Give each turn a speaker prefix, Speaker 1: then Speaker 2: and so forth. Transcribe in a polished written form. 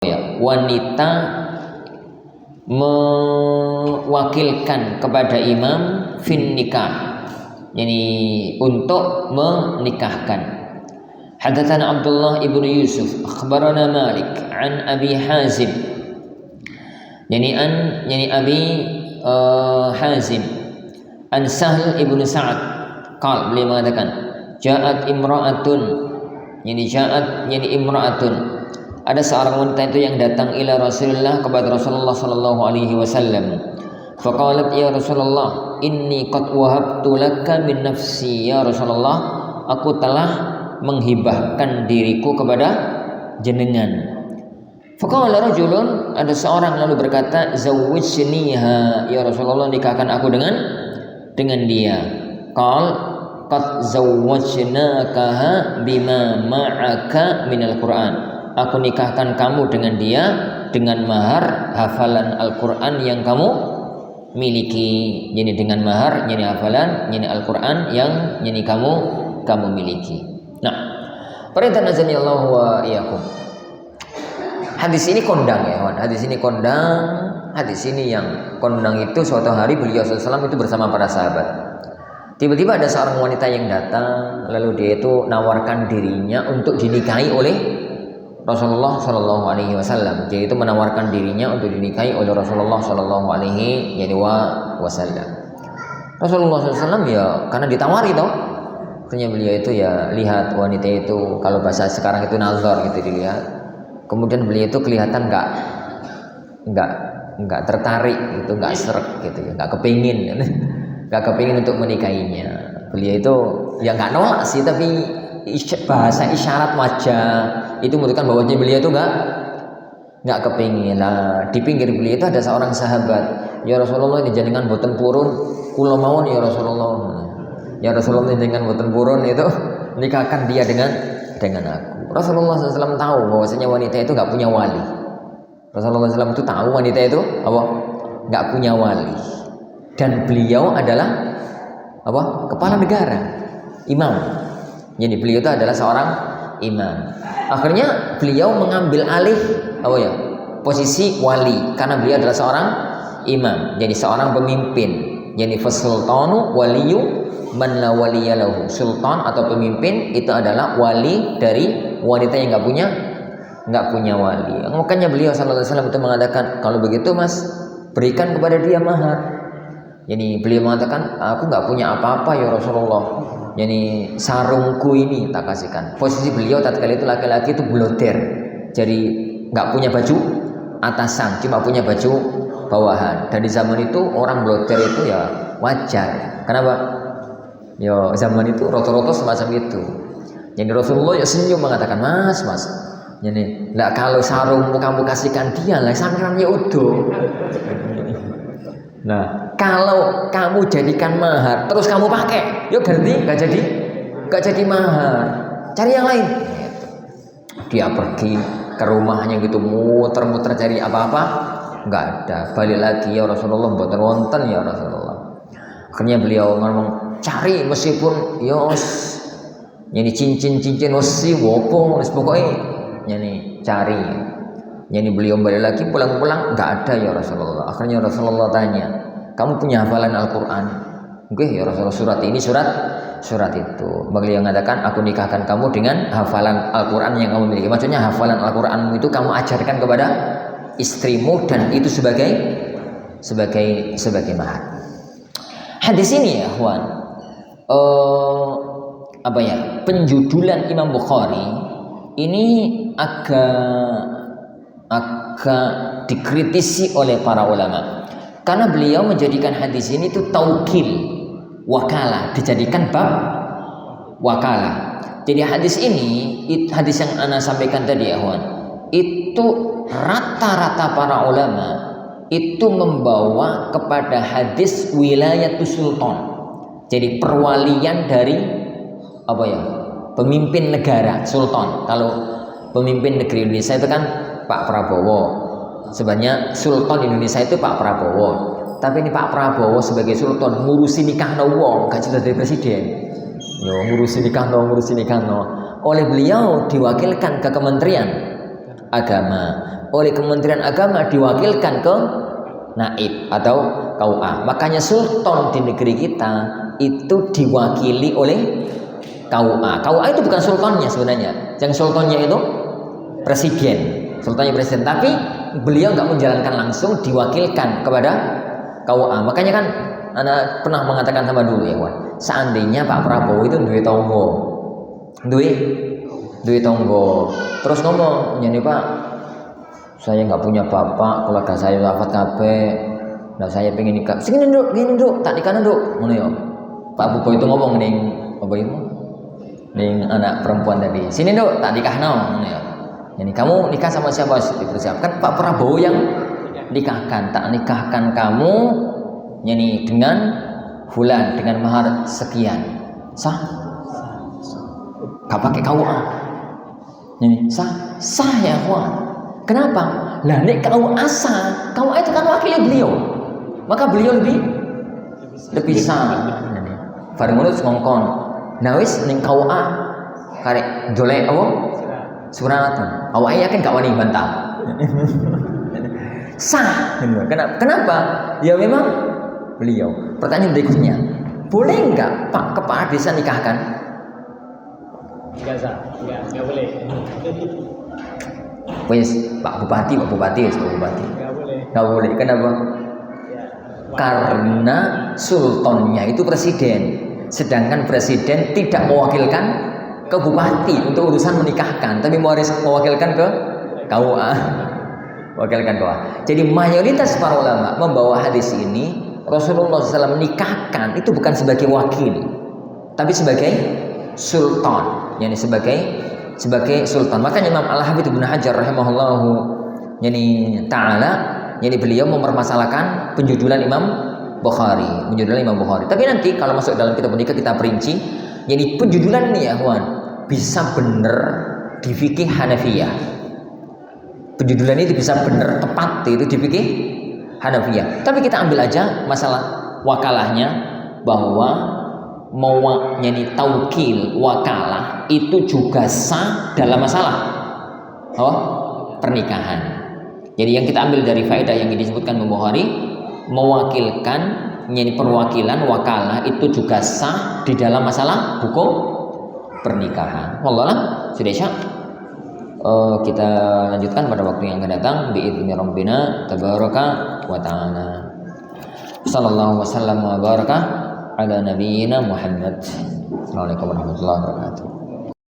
Speaker 1: wanita mewakilkan kepada imam fin nikah, yani untuk menikahkan. Hadatsana Abdullah ibnu Yusuf akhbarana Malik an Abi Hazim, yani Abi Hazim an Sahl ibnu Sa'ad qala, beliau mengatakan ja'at imra'atun, yani imra'atun, ada seorang wanita itu yang datang ila Rasulullah, kepada Rasulullah sallallahu alaihi wasallam. Faqalat, ya Rasulullah, inni qad wahabtu laka min nafsi. Ya Rasulullah, aku telah menghibahkan diriku kepada jenengan. Faqala rajulun, ada seorang lalu berkata, zawwijniha, ya Rasulullah, nikahkan aku dengan dia. Qal qad zawwajnakaha bima ma'aka minal Qur'an. Aku nikahkan kamu dengan dia dengan mahar hafalan Al-Quran yang kamu miliki. Jadi dengan mahar, jadi hafalan, jadi Al-Quran yang jadi kamu miliki. Nah, perintah nazani Allah wa iyyakum. Hadis ini kondang ya, hadis ini kondang. Hadis ini yang kondang itu suatu hari beliau SAW itu bersama para sahabat. Tiba-tiba ada seorang wanita yang datang, lalu dia itu nawarkan dirinya untuk dinikahi oleh Rasulullah Shallallahu Alaihi Wasallam. Jadi itu menawarkan dirinya untuk dinikahi oleh Rasulullah Shallallahu Alaihi Wasallam. Rasulullah SAW ya karena ditawari toh, akhirnya beliau itu ya lihat wanita itu, kalau bahasa sekarang itu nazar gitu dilihat. Kemudian beliau itu kelihatan nggak tertarik gitu, nggak srek gitu ya, nggak kepingin untuk menikahinya. Beliau itu ya nggak nolak sih, tapi bahasa isyarat wajah itu menunjukkan bahwa beliau itu nggak kepingin. Lah di pinggir beliau itu ada seorang sahabat. Ya Rasulullah, ini jenengan boten purun kula mawon ya Rasulullah. Ya Rasulullah, jenengan boten purun itu nikahkan dia dengan aku. Rasulullah SAW tahu bahwasanya wanita itu nggak punya wali. Rasulullah SAW itu tahu wanita itu nggak punya wali, dan beliau adalah kepala negara, imam. Jadi beliau itu adalah seorang imam. Akhirnya beliau mengambil alih posisi wali karena beliau adalah seorang imam, jadi seorang pemimpin. Jadi fasultanu waliyu man la waliyalahu. Sultan atau pemimpin itu adalah wali dari wanita yang nggak punya wali. Makanya beliau sallallahu alaihi wasallam itu mengatakan, kalau begitu Mas, berikan kepada dia mahar. Jadi beliau mengatakan, aku nggak punya apa-apa ya Rasulullah. Jadi sarungku ini tak kasihkan. Posisi beliau tatkala itu laki-laki itu bloder, jadi nggak punya baju atasan, cuma punya baju bawahan. Dan di zaman itu orang bloder itu ya wajar. Kenapa? Ya zaman itu rata-rata semacam itu. Jadi Rasulullah ya senyum mengatakan, Mas. Jadi nggak, kalau sarungmu kamu kasihkan dia lah, sampean ya udah. Nah, kalau kamu jadikan mahar terus kamu pakai, ya berarti nggak jadi mahar. Cari yang lain. Dia pergi ke rumahnya gitu, muter-muter cari apa-apa, nggak ada. Balik lagi, ya Rasulullah, mboten wonten ya Rasulullah. Akhirnya beliau ngomong, cari meskipun yos, jadi cincin wesi wopo, pokoknya jadi cari. Jadi beliau balik lagi, pulang-pulang nggak ada ya Rasulullah. Akhirnya Rasulullah tanya, kamu punya hafalan Al-Quran? Oke ya Rasulullah, surat ini surat itu. Beliau mengatakan, aku nikahkan kamu dengan hafalan Al-Quran yang kamu miliki. Maksudnya hafalan Al-Quranmu itu kamu ajarkan kepada istrimu, dan itu sebagai mahar. Hadis ini ya Juan, penjudulan Imam Bukhari ini agak dikritisi oleh para ulama, karena beliau menjadikan hadis ini itu taukil, wakalah, dijadikan bab wakalah. Jadi hadis ini, hadis yang ana sampaikan tadi ya Juan, itu rata-rata para ulama itu membawa kepada hadis wilayatus sultan. Jadi perwalian dari pemimpin negara, sultan. Kalau pemimpin negeri Indonesia itu kan Pak Prabowo. Sebenarnya sultan Indonesia itu Pak Prabowo. Tapi ini Pak Prabowo sebagai sultan ngurusi nikah wong, gak jelas dari presiden. Ngurusi nikah no. Oleh beliau diwakilkan ke kementerian Agama. Oleh Kementerian Agama diwakilkan ke naib atau KUA. Makanya sultan di negeri kita itu diwakili oleh KUA. KUA itu bukan sultannya sebenarnya. Yang sultannya itu presiden. Sultannya presiden. Tapi beliau nggak menjalankan langsung, diwakilkan kepada KUA. Makanya kan anak pernah mengatakan sama dulu ya kawan. Seandainya Pak Prabowo itu duwe tonggo. Duwe tonggo. Terus ngomong, "Ini Pak, saya nggak punya bapak, keluarga saya wafat kabeh. Nah saya pengen nikah. Sini nduk, tak nikah nduk." Ngono ya. Pak Buko itu ngomong ning apa itu? Ning anak perempuan tadi. "Sini nduk, tak nikahno." Ngono ya. Jadi kamu nikah sama siapa? Dipersiapkan Pak Prabowo yang nikahkan. Tak nikahkan kamu yani dengan fulan, dengan mahar sekian. Sah? Gak pakai KUA. Ini sah ya kawan. Kenapa? Lah nek KUA sah, KUA itu kan wakilnya beliau. Maka beliau lebih sah. Bareng ngono ngongkon. Nah wis ning KUA karek golek apa? Surat. Awake yakin gak wani bantah. Sah. Kenapa? Ya memang beliau. Pertanyaan berikutnya, boleh enggak Pak kepala desa nikahkan?
Speaker 2: Enggak sah, enggak boleh.
Speaker 1: Wes, Pak Bupati.
Speaker 2: Enggak boleh.
Speaker 1: Enggak boleh. Kenapa?
Speaker 2: Ya,
Speaker 1: karena sultannya itu presiden, sedangkan presiden tidak mewakilkan ke bupati untuk urusan menikahkan, tapi mewakilkan ke KUA. Wakilkan KUA. Jadi mayoritas para ulama membawa hadis ini, Rasulullah SAW menikahkan itu bukan sebagai wakil, tapi sebagai sultan, yakni sebagai sultan. Makanya Imam Al-Hafidz Ibnu Hajar rahimahullahu taala, jadi beliau mempermasalahkan penjujulan Imam Bukhari. Tapi nanti kalau masuk dalam kitab nikah kita perinci, jadi penjujulan ini ya kawan, bisa benar di fikih Hanafiyah. Penjujulan ini bisa benar tepat itu di fikih Hanafiyah. Tapi kita ambil aja masalah wakalahnya, bahwa jadi taukil wakalah itu juga sah dalam masalah pernikahan. Jadi yang kita ambil dari faedah yang disebutkan Imam Bukhari, mewakilkan, jadi perwakilan wakalah itu juga sah di dalam masalah hukum pernikahan. Wallah sudah syak. Kita lanjutkan pada waktu yang akan datang biizni rabbina tabaraka wa ta'ala. Sallallahu wasallam wa baraka ala nabiyyina Muhammad. Assalamualaikum warahmatullahi wabarakatuh.